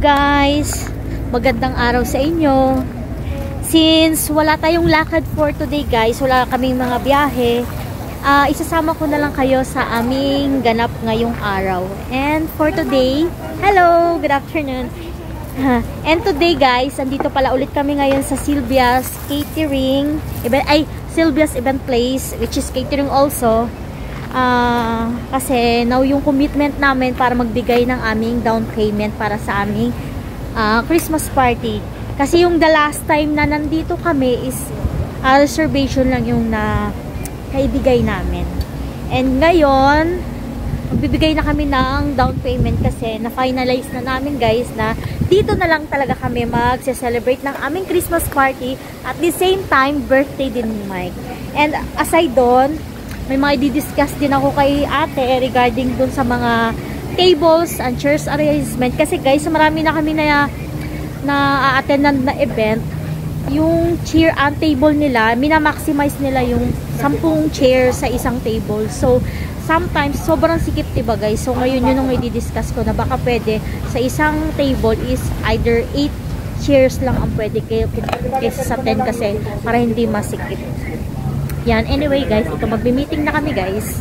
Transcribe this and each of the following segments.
guys, magandang araw sa inyo. Since wala tayong lakad for today guys, wala kaming mga biyahe, isasama ko na lang kayo sa aming ganap ngayong araw. And for today, hello, good afternoon. And today guys, andito pala ulit kami ngayon sa Sylvia's Catering event, Sylvia's Event Place, which is catering also. Kasi now yung commitment namin para magbigay ng aming down payment para sa aming Christmas party. Kasi yung the last time na nandito kami is reservation lang yung na kaibigay namin. And ngayon, magbibigay na kami ng down payment kasi na-finalize na namin guys na dito na lang talaga kami mag-celebrate ng aming Christmas party at the same time birthday din ni Mike. And aside doon, may mga i-discuss din ako kay ate regarding dun sa mga tables and chairs arrangement. Kasi guys, marami na kami na a-attend na event. Yung chair and table nila, minamaximize nila yung 10 chairs sa isang table. So, sometimes, sobrang sikip diba guys? So, ngayon yun yung i-discuss ko na baka pwede sa isang table is either 8 chairs lang ang pwede kaysa sa 10 kasi para hindi masikip. Yan, anyway guys, ito magbi-meeting na kami guys.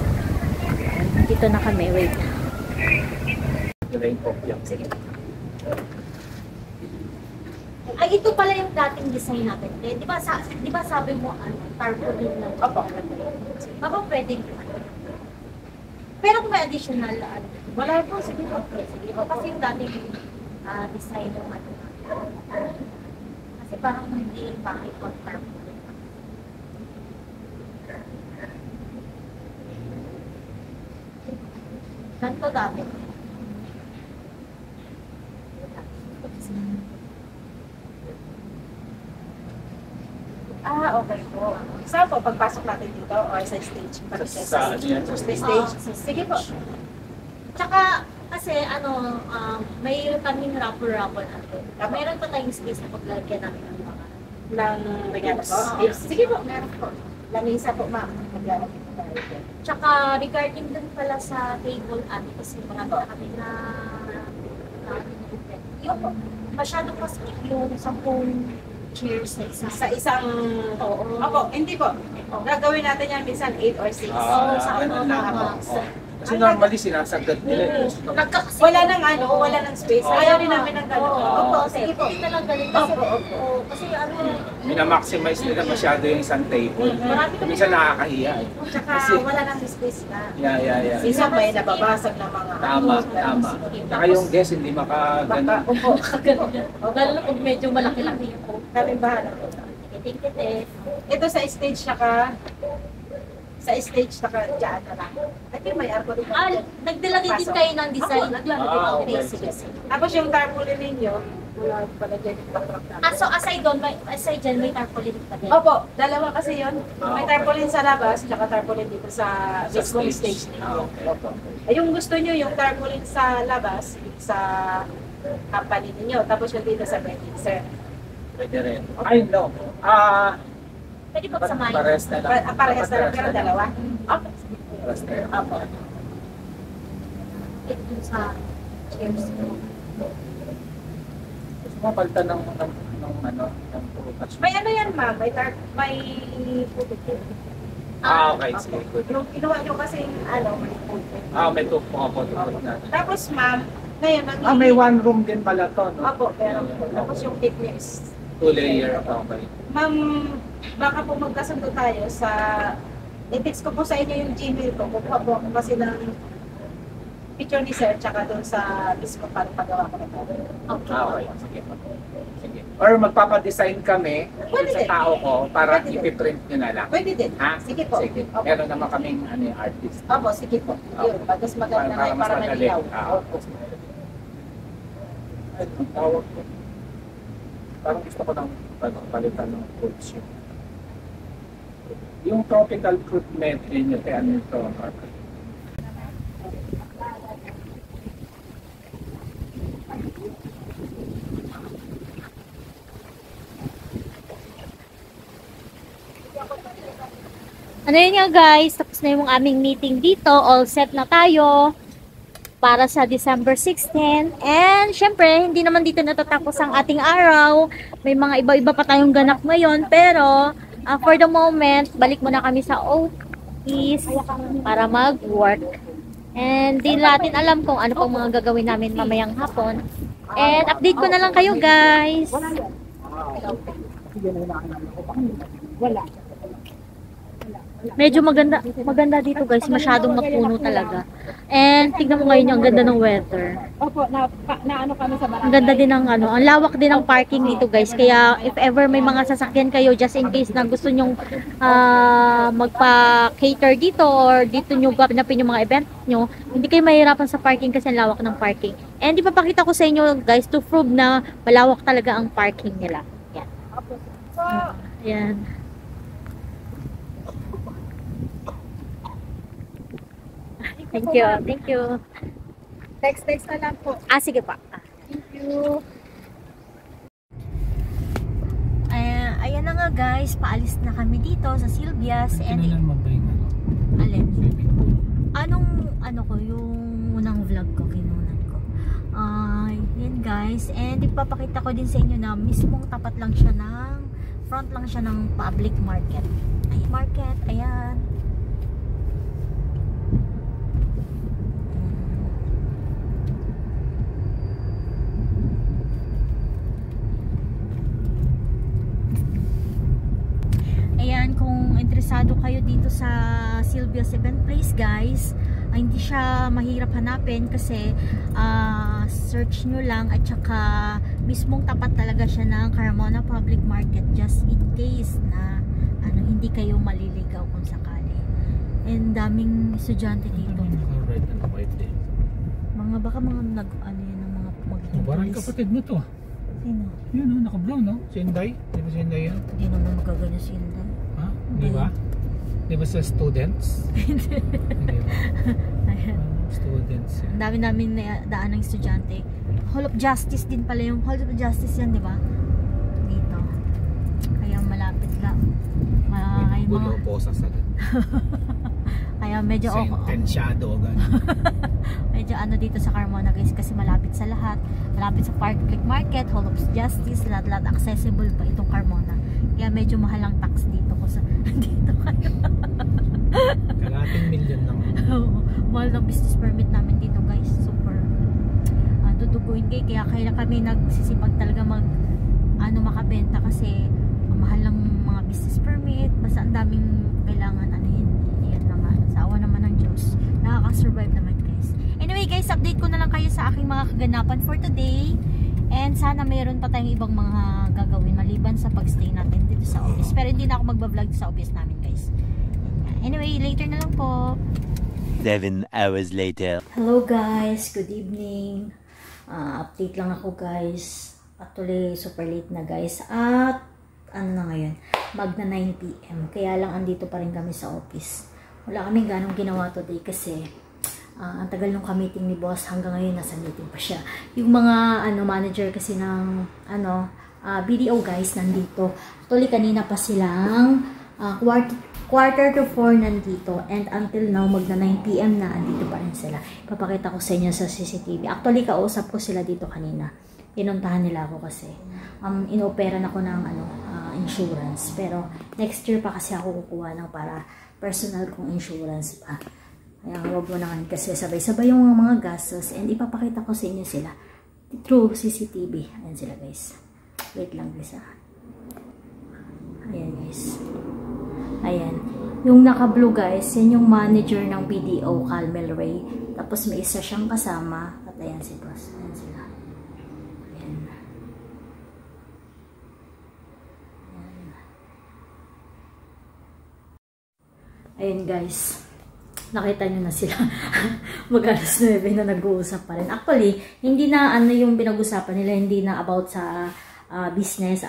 Dito na kami, wait. Sige. Ay, ito pala yung dating design natin. Di ba sabi mo, tarpaulin lang. Opo. Baka pwedeng. Pero kung may additional, wala po, sige po. Sige po. Kasi yung dating design ng kasi parang hindi bakit po tarpaulin. Ganto dami. Okay po. Saan po pagpasok natin dito or sa stage? Sa stage? Sige po. Tsaka, kasi mayroon kaming rapper-rapper natin. Mayroon pa tayong space na paglagyan namin ng mga regalos po? Sige po, meron po. Lamisa po, ma'am. Tsaka, regarding din pala sa table kasi marami na kami na yung masyadong mas yung 10 chairs sa isang Opo, hindi po. Gagawin natin yan minsan 8 or 6. Kasi normally sinasagad nila. Wala nang space. Ayaw rin namin ng gano'n. Opo, sige po. Hindi na lang galing kasi minamaximize nila masyado yung isang table. Minsan nakakahiya eh. Tsaka wala nang space na. Yeah. Minsan may nababasag na mga Tama. Tsaka yung guest hindi makagano. Opo. Lalo na kung medyo malaki-laki yung po. Kaming bahala po. Ito sa stage dyan na lang. I think may arko rin. Nagdala din kayo ng design. Okay. Tapos yung tarpaulin ninyo, wala pala dyan yung backdrop namin. So aside dyan, may tarpaulin pa din? Opo, dalawa kasi yun. May tarpaulin sa labas, tsaka tarpaulin dito sa mismong stage ninyo. Yung gusto nyo, yung tarpaulin sa labas, sa company ninyo, tapos yung dito sa wedding, sir. Pwede rin. Ay, no. Pwede po samahin. Parehas na lang. Parehas na lang, pero dalawa. Okay. Parehas na lang. Opo. Ito sa chairs ko. Gusto mo palitan ng prutas? May yan, ma'am. May putik. Okay. Sige, good. Yung kinuha nyo kasi, may putik. May mga photo na. Tapos, ma'am, ngayon, may one room din pala to, no? Opo, pero tapos yung cake niya is 2-layer. Okay. Ma'am, baka po magkasundo tayo sa i-text ko po sa inyo yung Gmail ko. Kukuha po ako kasi ng picture ni sir tsaka doon sa list ko para pagawa ko na tayo. Okay. Sige. Or magpapadesign kami sa tao ko para ipiprint nyo na lang. Pwede din. Ha? Sige po. Sige. Meron naman kaming artist. Opo, sige po. Yun, mas maganda na yun para nalilaw. Opo. Ay, ang tawag ko. Parang gusto ko ng palitan ng fruit soup. Yung tropical fruit medley nyo, kaya ito. Ano yun nga guys, tapos na yung aming meeting dito, all set na tayo. para sa December 16. And syempre, hindi naman dito natatapos ang ating araw. May mga iba-iba pa tayong ganap ngayon. Pero, for the moment, balik muna kami sa office para mag-work. And di natin alam kung ano pong mga gagawin namin mamayang hapon. And update ko na lang kayo, guys. Medyo maganda dito, guys. Masyadong mapuno talaga. And tignan mo ngayon yung ganda ng weather. Opo, na ano kami sa barangay. Ang ganda din ng ano, ang lawak din ng parking dito, guys. Kaya if ever may mga sasakyan kayo, just in case na gusto nyong magpa-cater dito or dito nyo ganapin yung mga event nyo, hindi kayo mahirapan sa parking kasi ang lawak ng parking. And ipapakita ko sa inyo, guys, to prove na malawak talaga ang parking nila. Yan. Yan. Thank you. Thank you. Text na lang po. Sige pa. Thank you. Ayan na nga, guys. Paalis na kami dito sa Silvias. Kailan magbay na? Alin? Swimming pool. Ano ko, yung unang vlog ko, kinunan ko. Yan, guys. And ipapakita ko din sa inyo na mismong tapat lang siya front lang siya ng public market. Ayan. Ayan, kung interesado kayo dito sa Silvias Event Place, guys, hindi siya mahirap hanapin kasi search nyo lang at saka mismong tapat talaga siya ng Carmona Public Market, just in case na hindi kayo maliligaw kung sakali. And daming estudyante dito. Baka mga yan ng mga magiging Parang police. kapatid mo to. Sino? Yun o, naka-brown no? Si Inday? Di ba si Inday yan? Hindi naman magagano si Inday. Ha? Di ba? Di ba sa students? Hindi ba? Ayan. Students yan. Ang dami namin daan ng estudyante. Hall of Justice din pala yung Hall of Justice yan, di ba? Dito. Kaya malapit lang. May gulo po sa sagot. Kaya medyo Sentensyado gano'n. medyo dito sa Carmona, guys, kasi malapit sa lahat. Malapit sa Public Market, Hall of Justice, lahat accessible pa itong Carmona. Kaya medyo mahal ang tax dito ko sa dito kayo. Kalating milyon lang. Mahal ng business permit namin dito, guys. Super tutuguin kaya kami nagsisipag talaga makabenta kasi mahal ng mga business permit. Basta ang daming kailangan yan lang sa awa naman ng Diyos. Nakaka-survive naman, guys. Anyway, guys, update ko na lang kayo sa aking mga kaganapan for today. And sana mayroon pa tayong ibang mga gagawin maliban sa pagstay natin dito sa office. Pero hindi na ako magbablog sa office namin, guys. Anyway, later na lang po. 7 hours later. Hello, guys. Good evening. Update lang ako, guys. Actually, super late na, guys. At na ngayon? Magna 9 PM. Kaya lang andito pa rin kami sa office. Wala kaming ganong ginawa today kasi ang tagal nung meeting ni boss, hanggang ngayon nasa meeting pa siya. Yung mga manager kasi ng BDO, guys, nandito. Actually, kanina pa silang quarter to 4 nandito, and until now magna 9 PM na andito pa rin sila. Ipapakita ko sa inyo sa CCTV. Actually, kausap ko sila dito kanina. Pinuntahan nila ako kasi inoperan ako ng insurance, pero next year pa kasi ako kukuha ng para personal kong insurance pa. Kaya huwag mo naman kasi sabay-sabay yung mga gastos, and ipapakita ko sa inyo sila through CCTV. Ayan sila, guys. Wait lang, guys. Ayan, guys. Ayan. Yung naka-blue, guys, yan yung manager ng BDO, Calmel Ray. Tapos may isa siyang kasama. At ayan si boss. Ayan sila. Ayan. Ayan, guys. Nakita nyo na sila. Mag-alas 9 na nag-uusap pa rin. Actually, hindi na yung pinag-usapan nila, hindi na about sa business,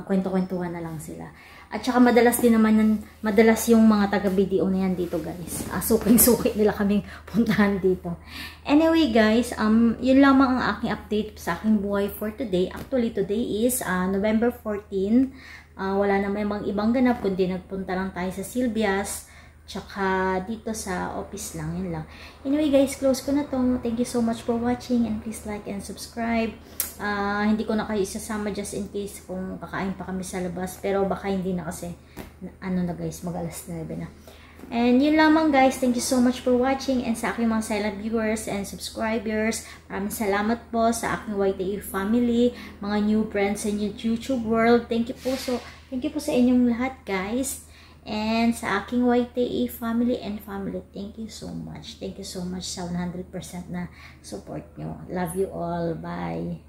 kwento-kwentuhan na lang sila. At saka madalas din naman, madalas yung mga taga-BDO na yan dito, guys. Suking-suki nila kaming puntahan dito. Anyway, guys, yun lamang ang aking update sa aking buhay for today. Actually, today is November 14. Wala na may mga ibang ganap, kundi nagpunta lang tayo sa Silvias Tsaka dito sa office lang, yun lang. Anyway guys, close ko na to. Thank you so much for watching and please like and subscribe. Hindi ko na kayo isasama just in case kung kakain pa kami sa labas. Pero baka hindi na kasi, ano na guys, mag alas 9 na. And yun lamang guys, thank you so much for watching and sa aking mga silent viewers and subscribers, maraming salamat po sa aking YTE family, mga new friends sa YouTube world. Thank you po sa inyong lahat guys. And sa aking YTE family and family, thank you so much. Thank you so much sa 100% na support nyo. Love you all. Bye.